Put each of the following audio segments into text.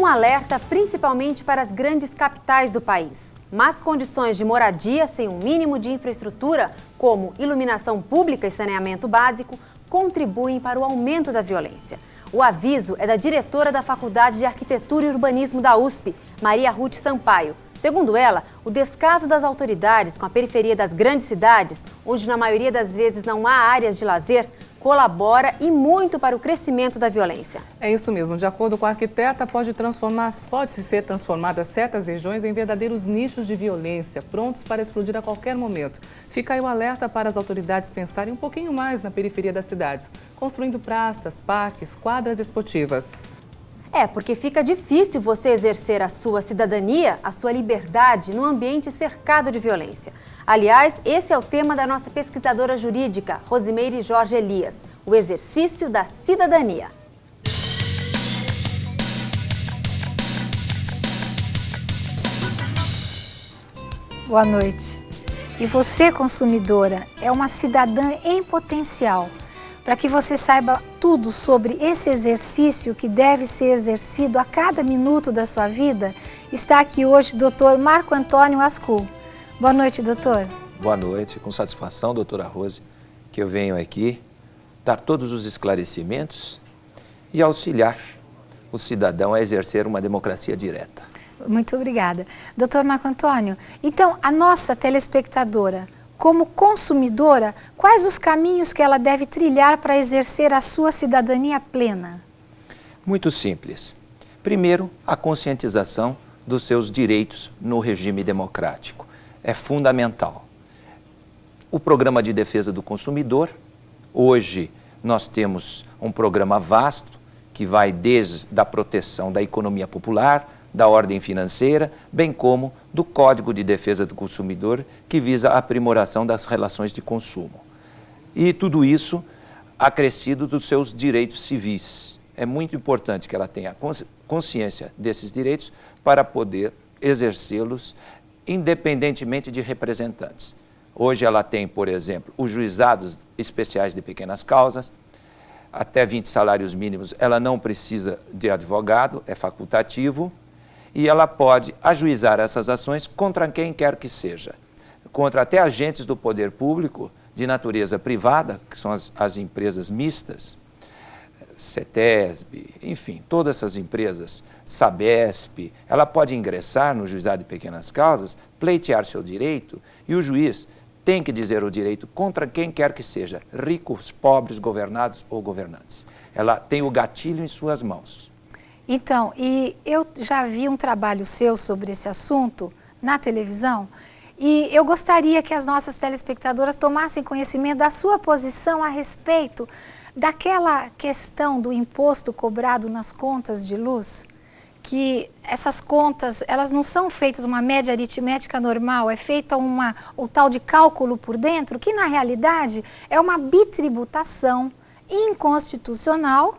alerta principalmente para as grandes capitais do país. Más condições de moradia sem um mínimo de infraestrutura, como iluminação pública e saneamento básico, contribuem para o aumento da violência. O aviso é da diretora da Faculdade de Arquitetura e Urbanismo da USP, Maria Ruth Sampaio. Segundo ela, o descaso das autoridades com a periferia das grandes cidades, onde na maioria das vezes não há áreas de lazer, colabora e muito para o crescimento da violência. É isso mesmo. De acordo com a arquiteta, pode-se ser transformadas certas regiões em verdadeiros nichos de violência, prontos para explodir a qualquer momento. Fica aí o alerta para as autoridades pensarem um pouquinho mais na periferia das cidades, construindo praças, parques, quadras esportivas. Porque fica difícil você exercer a sua cidadania, a sua liberdade, num ambiente cercado de violência. Aliás, esse é o tema da nossa pesquisadora jurídica, Rosimeire Jorge Elias, o exercício da cidadania. Boa noite. E você, consumidora, é uma cidadã em potencial. Para que você saiba tudo sobre esse exercício que deve ser exercido a cada minuto da sua vida, está aqui hoje o Dr. Marco Antônio Ascul. Boa noite, doutor. Boa noite, com satisfação, doutora Rose, que eu venho aqui dar todos os esclarecimentos e auxiliar o cidadão a exercer uma democracia direta. Muito obrigada. Doutor Marco Antônio, então a nossa telespectadora, como consumidora, quais os caminhos que ela deve trilhar para exercer a sua cidadania plena? Muito simples. Primeiro, a conscientização dos seus direitos no regime democrático. É fundamental. O Programa de Defesa do Consumidor, hoje nós temos um programa vasto que vai desde a proteção da economia popular, da ordem financeira, bem como do Código de Defesa do Consumidor, que visa a aprimoração das relações de consumo. E tudo isso acrescido dos seus direitos civis. É muito importante que ela tenha consciência desses direitos para poder exercê-los independentemente de representantes. Hoje ela tem, por exemplo, os juizados especiais de pequenas causas, até 20 salários mínimos, ela não precisa de advogado, é facultativo, e ela pode ajuizar essas ações contra quem quer que seja, contra até agentes do poder público de natureza privada, que são as empresas mistas, CETESB, enfim, todas essas empresas, Sabesp, ela pode ingressar no juizado de pequenas causas, pleitear seu direito, e o juiz tem que dizer o direito contra quem quer que seja, ricos, pobres, governados ou governantes. Ela tem o gatilho em suas mãos. Então, e eu já vi um trabalho seu sobre esse assunto na televisão, e eu gostaria que as nossas telespectadoras tomassem conhecimento da sua posição a respeito daquela questão do imposto cobrado nas contas de luz, que essas contas, elas não são feitas uma média aritmética normal, é feita o tal de cálculo por dentro, que na realidade é uma bitributação inconstitucional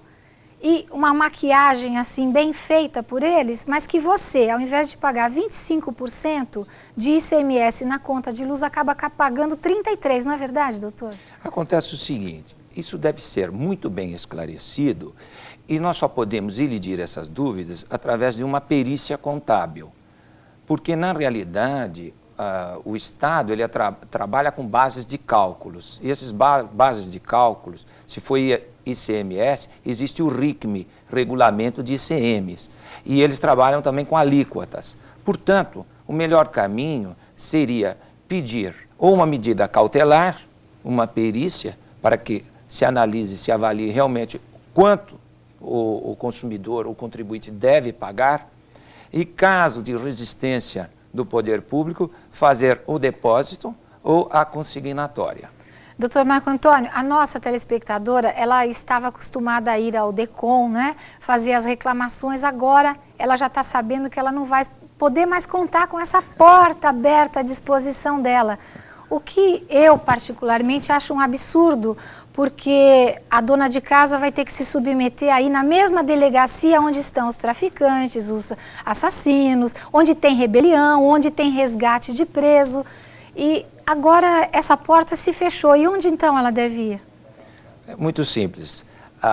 e uma maquiagem assim bem feita por eles, mas que você, ao invés de pagar 25% de ICMS na conta de luz, acaba pagando 33%, não é verdade, doutor? Acontece o seguinte, isso deve ser muito bem esclarecido e nós só podemos ilidir essas dúvidas através de uma perícia contábil, porque na realidade o Estado ele trabalha com bases de cálculos, e essas bases de cálculos, se for ICMS, existe o RICM, Regulamento de ICMs, e eles trabalham também com alíquotas. Portanto, o melhor caminho seria pedir ou uma medida cautelar, uma perícia, para que se analise, se avalie realmente quanto o consumidor, o contribuinte deve pagar, e caso de resistência do poder público, fazer o depósito ou a consignatória. Doutor Marco Antônio, a nossa telespectadora, ela estava acostumada a ir ao DECOM, né, fazer as reclamações, agora ela já está sabendo que ela não vai poder mais contar com essa porta aberta à disposição dela. O que eu particularmente acho um absurdo, porque a dona de casa vai ter que se submeter aí na mesma delegacia onde estão os traficantes, os assassinos, onde tem rebelião, onde tem resgate de preso. E agora essa porta se fechou. E onde então ela deve ir? É muito simples.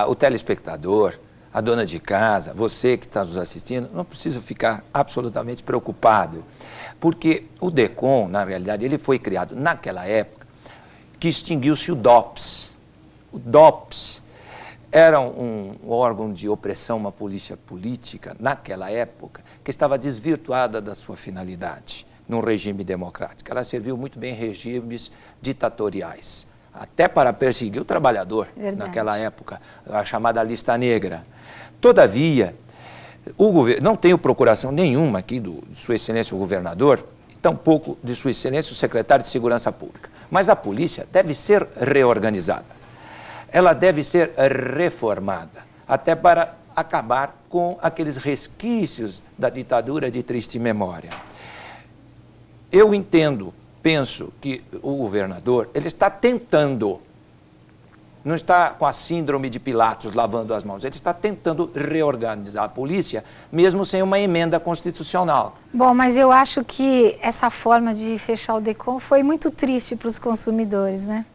O telespectador, a dona de casa, você que está nos assistindo, não precisa ficar absolutamente preocupado, porque o DECOM, na realidade, ele foi criado naquela época que extinguiu-se o DOPS. O DOPS era um órgão de opressão, uma polícia política, naquela época, que estava desvirtuada da sua finalidade, num regime democrático. Ela serviu muito bem em regimes ditatoriais, até para perseguir o trabalhador. Verdade. Naquela época, a chamada lista negra. Todavia, o governo, não tenho procuração nenhuma aqui de Sua Excelência o Governador, e tampouco de Sua Excelência o Secretário de Segurança Pública, mas a polícia deve ser reorganizada. Ela deve ser reformada, até para acabar com aqueles resquícios da ditadura de triste memória. Eu entendo, penso que o governador, ele está tentando, não está com a síndrome de Pilatos lavando as mãos, ele está tentando reorganizar a polícia, mesmo sem uma emenda constitucional. Bom, mas eu acho que essa forma de fechar o DECOM foi muito triste para os consumidores, né?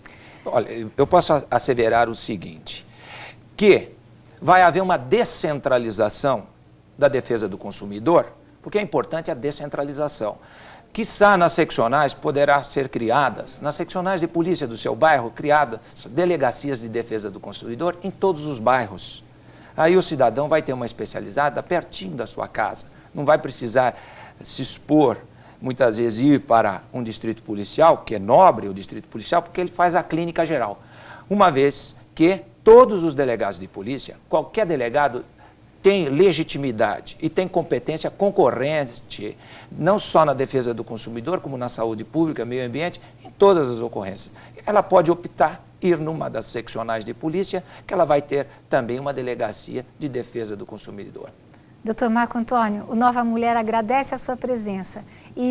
Olha, eu posso asseverar o seguinte, que vai haver uma descentralização da defesa do consumidor, porque é importante a descentralização. Quiçá nas seccionais poderá ser criadas, nas seccionais de polícia do seu bairro, criadas delegacias de defesa do consumidor em todos os bairros. Aí o cidadão vai ter uma especializada pertinho da sua casa, não vai precisar se expor, muitas vezes ir para um distrito policial, que é nobre o distrito policial, porque ele faz a clínica geral. Uma vez que todos os delegados de polícia, qualquer delegado tem legitimidade e tem competência concorrente, não só na defesa do consumidor, como na saúde pública, meio ambiente, em todas as ocorrências. Ela pode optar ir numa das seccionais de polícia, que ela vai ter também uma delegacia de defesa do consumidor. Doutor Marco Antônio, o Nova Mulher agradece a sua presença e